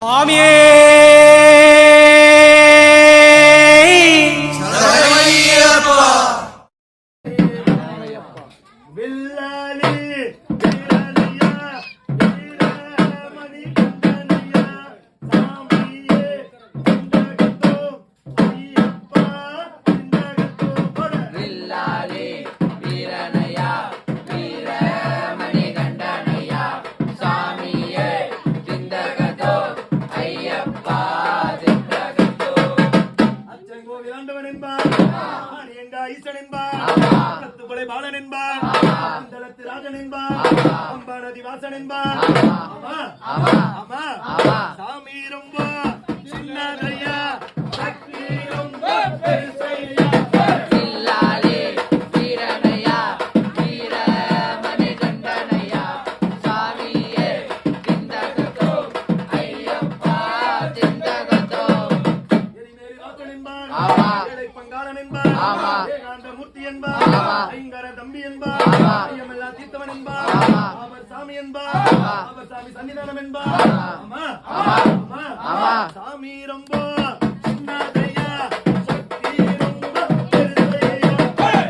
சுவாமியே சரணமையப்பா. வில்லாலி வீரனையா வீரமணி கண்டனையா சாமியே சிந்தகத்தோ ஐயப்பா சிந்தகத்தோ பட வில்லாலி வீரனையா வீரமணி கண்டனையா சாமியே சிந்தகத்தோ ஐயப்பா சிந்தகத்தோ அச்சங்கோ விளாண்டவன் என்பார் எங்கா ஈசன் என்பார் கத்துப்படை பாலன் என்பார் அந்தலத்து ராஜன் என்பார் அம்பானதி வாசன் என்பார் சாமி ரொம்ப சின்னதையா சக்தி ரொம்ப பெருசையா வில்லாலி வீரனையா வீரமணி கண்டனையா சாமியே சிந்தகத்தோ ஐயப்பா சிந்தகத்தோ எரிமேலி வாசன் என்பார் ஆமா. ஏழை பங்காளன் என்பார் ஆமா. ஏகாந்த மூர்த்தி என்பார் ஆமா. ஐங்கர தம்பி என்பார் ஆமா. ஐயமெல்லாம் தீர்த்தவன் என்பார் ஆமா. அவர் சாமி என்பார் ஆமா. அவர் சாமி சன்னிதானம் என்பார் ஆமா. ஆமா. ஆமா. ஆமா. ஆமா. சாமி ரொம்ப சின்னதையா சக்தி ரொம்ப பெருசையா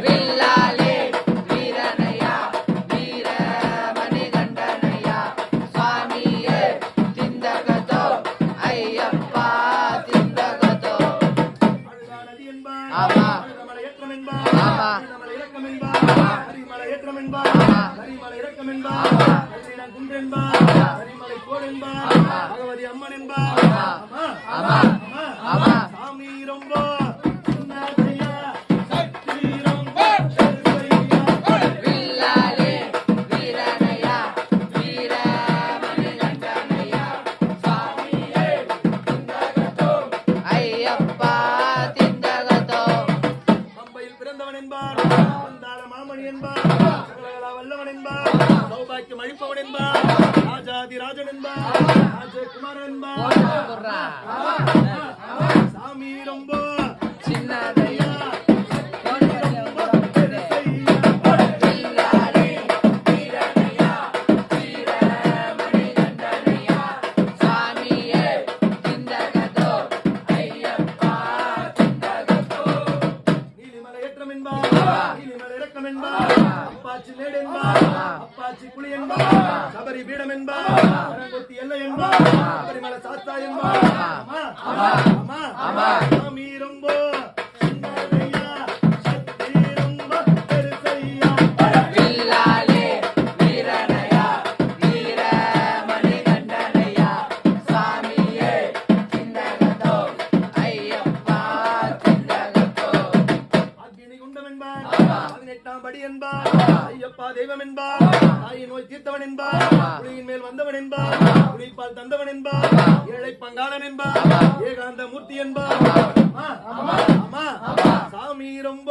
வில்லாலி வீரனையா வீரமணி கண்டனையா சாமியே சிந்தகத்தோ ஐயப்பா சிந்தகத்தோ அழுதா நதி என்பார் ஆமா. அழுதமலை ஏற்றம் என்பார் ஆமா. அழுதமலை இறக்கம் என்பார் கரிமலை ஏற்றம் என்பார் கரிமலை இறக்கம் என்பார் கல்லிடம் குன்று என்பார் கரிமலை கோள் என்பார் பகவதி அம்மன் என்பார் ஆமா. ஆமா. ஆமா. ஆமா. சாமி ரொம்ப சின்னதையா சக்தி ரொம்ப பெருசையா வில்லாலி வீரனையா வீரமணி கண்டனையா சாமியே சிந்தகத்தோ ஐயப்பா சிந்தகத்தோ பம்பையில் பிறந்தவன் என்பார் வந்தாள மாமணி என்பார் சகலகலா வல்லவன் என்பார் சௌபாக்கியம் அழிப்பவன் என்பார் ராஜாதி ராஜன் என்பார் ராஜகுமாரன் என்பார் சாமி ரொம்ப சின்னதையா ரொம்ப பெருசையா வில்லாலி வீரனையா வீரமணி கண்டனையா சாமியே சிந்தகத்தோ ஐயப்பா சிந்தகத்தோ நீலிமலை ஏற்றம் என்பார் நீலிமலை இறக்கம் என்பார் அப்பாச்சி மேடு என்பார் அப்பாச்சி குழி என்பார் சபரி பீடம் என்பார் அரங்கொத்தி எல்லை என்பார் சபரிமலை சாத்தா என்பார் ஆமா. ஆமா. சாமி ரொம்ப சின்னதையா சக்தி ரொம்ப பெருசையா வில்லாலி வீரனையா வீரமணி கண்டனையா சாமியே சிந்தகத்தோ ஐயப்பா சிந்தகத்தோ அக்னி குண்டம் என்பார் 18ஆம் படி என்பார் ஐயப்பா தெய்வம் என்பார் தாயின் நோய் தீர்த்தவன் என்பார் குடியின் மேல் வந்தவன் என்பார் குடிப்பால் தந்தவன் என்பார் ஏழை பங்காளன் என்பார் ஏகாந்த மூர்த்தி என்பார் ஆமா. சாமி ரொம்ப